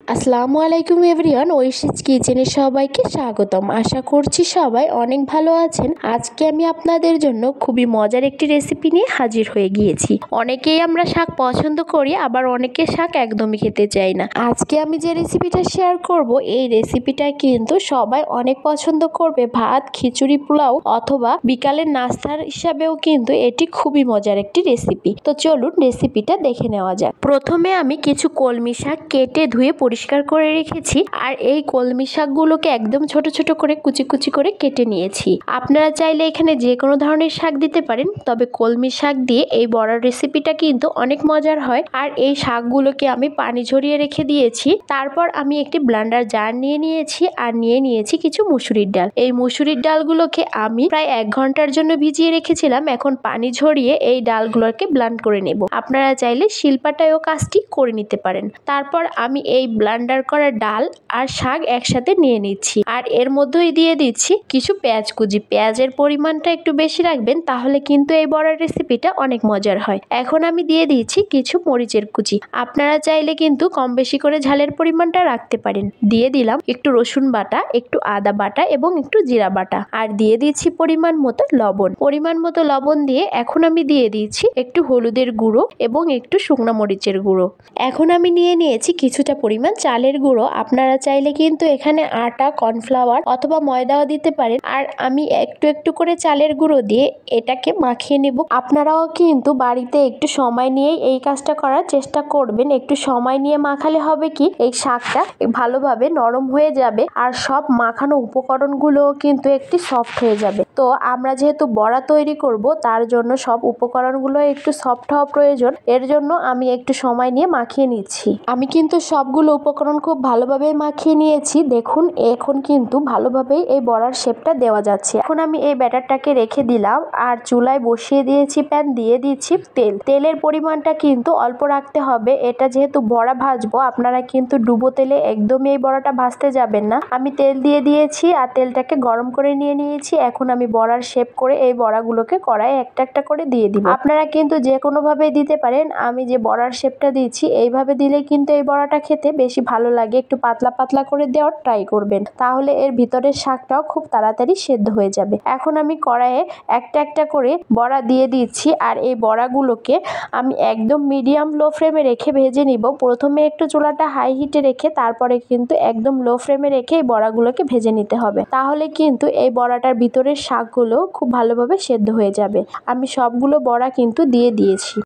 আসসালামু আলাইকুম এভরিওয়ান, ঐশীজ কিচেনে সবাইকে স্বাগতম। আশা করছি সবাই অনেক ভালো আছেন। আজকে আমি আপনাদের জন্য খুবই মজার একটি রেসিপি নিয়ে হাজির হয়ে গিয়েছি। অনেকেই আমরা শাক পছন্দ করি, আবার অনেকে শাক একদমই খেতে চাই না। আজকে আমি যে রেসিপিটা শেয়ার করব, এই রেসিপিটা কিন্তু সবাই অনেক পছন্দ করবে। ভাত, খিচুড়ি, পোলাও অথবা বিকালের নাস্তার হিসাবেও কিন্তু এটি খুবই মজার একটি রেসিপি। তো চলুন রেসিপিটা দেখে নেওয়া যাক। প্রথমে আমি কিছু কলমি শাক কেটে ধুয়ে পরিষ্কার করে রেখেছি, আর এই কলমি শাকগুলোকে একদম ছোট ছোট করে কুচি কুচি করে কেটে নিয়েছি। আপনারা চাইলে এখানে যে কোনো ধরনের শাক দিতে পারেন, তবে কলমি শাক দিয়ে এই বড়ার রেসিপিটা কিন্তু অনেক মজার হয়। আর এই শাকগুলোকে আমি পানি ঝরিয়ে রেখে দিয়েছি। তারপর আমি একটি ব্লেন্ডার জার নিয়ে নিয়েছি, আর নিয়ে নিয়েছি কিছু মুসুরির ডাল। এই মুসুরির ডালগুলোকে আমি প্রায় 1 ঘন্টার জন্য ভিজিয়ে রেখেছিলাম। এখন পানি ঝরিয়ে এই ডালগুলোকে ব্লেন্ড করে নেব। আপনারা চাইলে শিলপাটায়ও কাজটি করে নিতে পারেন। তারপর আমি এই ব্লেন্ডার করা ডাল আর শাক একসাথে নিয়ে নিচ্ছি, আর এর মধ্যেই দিয়ে দিচ্ছি কিছু পেঁয়াজ কুচি। পেঁয়াজের পরিমাণটা একটু বেশি রাখবেন, তাহলে কিন্তু এই বড়ার রেসিপিটা অনেক মজার হয়। এখন আমি দিয়ে দিচ্ছি কিছু মরিচের কুচি। আপনারা চাইলে কিন্তু কম বেশি করে ঝালের পরিমাণটা রাখতে পারেন। দিয়ে দিলাম একটু রসুন বাটা, একটু আদা বাটা এবং একটু জিরা বাটা, আর দিয়ে দিচ্ছি পরিমাণ মতো লবণ। পরিমাণ মতো লবণ দিয়ে এখন আমি দিয়ে দিচ্ছি একটু হলুদের গুঁড়ো এবং একটু শুকনো মরিচের গুঁড়ো। এখন আমি নিয়ে নিয়েছি কিছুটা পরিমাণ চালের গুঁড়ো। আপনারা চাইলে কিন্তু এখানে আটা, কর্নফ্লাওয়ার অথবা ময়দাও দিতে পারেন। আর আমি একটু একটু করে চালের গুঁড়ো দিয়ে এটাকে মাখিয়ে নেব। আপনারাও কিন্তু বাড়িতে একটু সময় নিয়ে এই কাজটা করার চেষ্টা করবেন। একটু সময় নিয়ে মাখালে হবে কি, এই শাকটা ভালোভাবে নরম হয়ে যাবে, আর সব মাখানো উপকরণগুলো কিন্তু একটু সফট হয়ে যাবে। তো আমরা যেহেতু বড়া তৈরি করব, তার জন্য সব উপকরণগুলো একটু সফট হওয়া প্রয়োজন। এর জন্য আমি একটু সময় নিয়ে মাখিয়ে নিচ্ছি। আমি কিন্তু সবগুলো উপকরণ খুব ভালোভাবে মাখিয়ে নিয়েছি। দেখুন, এখন কিন্তু ভালোভাবেই এই বড়ার শেপটা দেওয়া যাচ্ছে। এখন আমি এই ব্যাটারটাকে রেখে দিলাম, আর চুলায় বসিয়ে দিয়েছি প্যান, দিয়ে দিচ্ছি তেল। তেলের পরিমাণটা কিন্তু অল্প রাখতে হবে। এটা যেহেতু বড়া ভাজবো, আপনারা কিন্তু ডুবো তেলে একদমই এই বড়াটা ভাজতে যাবেন না। আমি তেল দিয়ে দিয়েছি, আর তেলটাকে গরম করে নিয়ে নিয়েছি। এখন আমি বড়ার শেপ করে এই বড়াগুলোকে কড়াইয়ে একটা একটা করে দিয়ে দিব। আপনারা কিন্তু যে কোনো ভাবে দিতে পারেন। আমি যে বড়ার শেপটা দিচ্ছি, এইভাবে দিলে কিন্তু এই বড়াটা খেতে বেশি ভালো লাগে। একটু পাতলা পাতলা করে দেওয়ার ট্রাই করবেন, তাহলে এর ভিতরের শাকটাও খুব তাড়াতাড়ি সেদ্ধ হয়ে যাবে। এখন আমি কড়াইয়ে একটা একটা করে বড়া দিয়ে দিচ্ছি, আর এই বড়াগুলোকে আমি একদম মিডিয়াম লো ফ্লেমে রেখে ভেজে নিব। প্রথমে একটু চুলাটা হাই হিটে রেখে তারপরে কিন্তু একদম লো ফ্লেমে রেখে এই বড়াগুলোকে ভেজে নিতে হবে। তাহলে কিন্তু এই বড়াটার ভিতরের শাকগুলো খুব ভালোভাবে সেদ্ধ হয়ে যাবে। আমি সবগুলো বড়া কিন্তু দিয়ে দিয়েছি।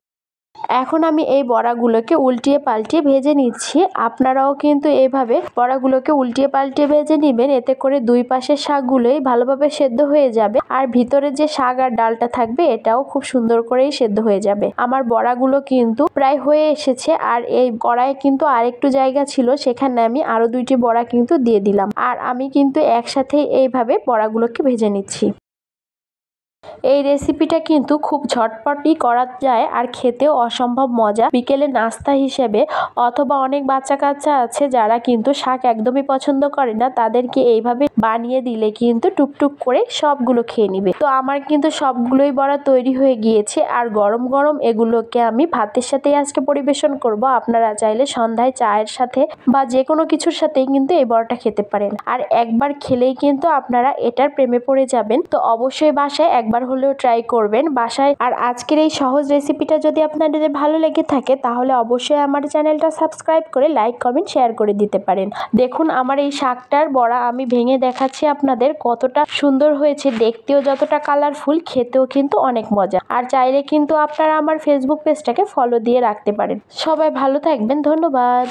এখন আমি এই বড়াগুলোকে উল্টিয়ে পাল্টিয়ে ভেজে নিচ্ছি। আপনারাও কিন্তু এইভাবে বড়াগুলোকে উল্টিয়ে পাল্টিয়ে ভেজে নেবেন। এতে করে দুই পাশের শাকগুলোই ভালোভাবে সেদ্ধ হয়ে যাবে, আর ভিতরে যে শাক আর ডালটা থাকবে এটাও খুব সুন্দর করেই সেদ্ধ হয়ে যাবে। আমার বড়াগুলো কিন্তু প্রায় হয়ে এসেছে, আর এই কড়াইয়ে কিন্তু আরেকটু জায়গা ছিল, সেখানে আমি আরো 2টি বড়া কিন্তু দিয়ে দিলাম। আর আমি কিন্তু একসাথে এইভাবে বড়াগুলোকে ভেজে নিচ্ছি। এই রেসিপিটা কিন্তু খুব ঝটপটই করা যায়, আর খেতেও অসম্ভব মজা। বিকেলে নাস্তা হিসেবে, অথবা অনেক বাচ্চা কাচ্চা আছে যারা কিন্তু শাক একদমই পছন্দ করে না, তাদেরকে এইভাবে বানিয়ে দিলে কিন্তু টুকটুক করে সবগুলো খেয়ে নিবে। তো আমার কিন্তু সবগুলোই বড়া তৈরি হয়ে গিয়েছে, আর গরম গরম এগুলোকে আমি ভাতের সাথেই আজকে পরিবেশন করব। আপনারা চাইলে সন্ধ্যায় চায়ের সাথে বা যে কোনো কিছুর সাথেই কিন্তু এই বড়াটা খেতে পারেন। আর একবার খেলেই কিন্তু আপনারা এটার প্রেমে পড়ে যাবেন। তো অবশ্যই বাসায় একবার হলেও ট্রাই করবেন বাসায়। আর আজকের এই সহজ রেসিপিটা যদি আপনাদের ভালো লেগে থাকে, তাহলে অবশ্যই আমার চ্যানেলটা সাবস্ক্রাইব করে লাইক, কমেন্ট, শেয়ার করে দিতে পারেন। দেখুন, আমার এই শাকটার বড়া আমি ভেঙে দেখাচ্ছি আপনাদের কতটা সুন্দর হয়েছে। দেখতেও যতটা কালারফুল, খেতেও কিন্তু অনেক মজা। আর চাইলে কিন্তু আপনারা আমার ফেসবুক পেজটাকে ফলো দিয়ে রাখতে পারেন। সবাই ভালো থাকবেন, ধন্যবাদ।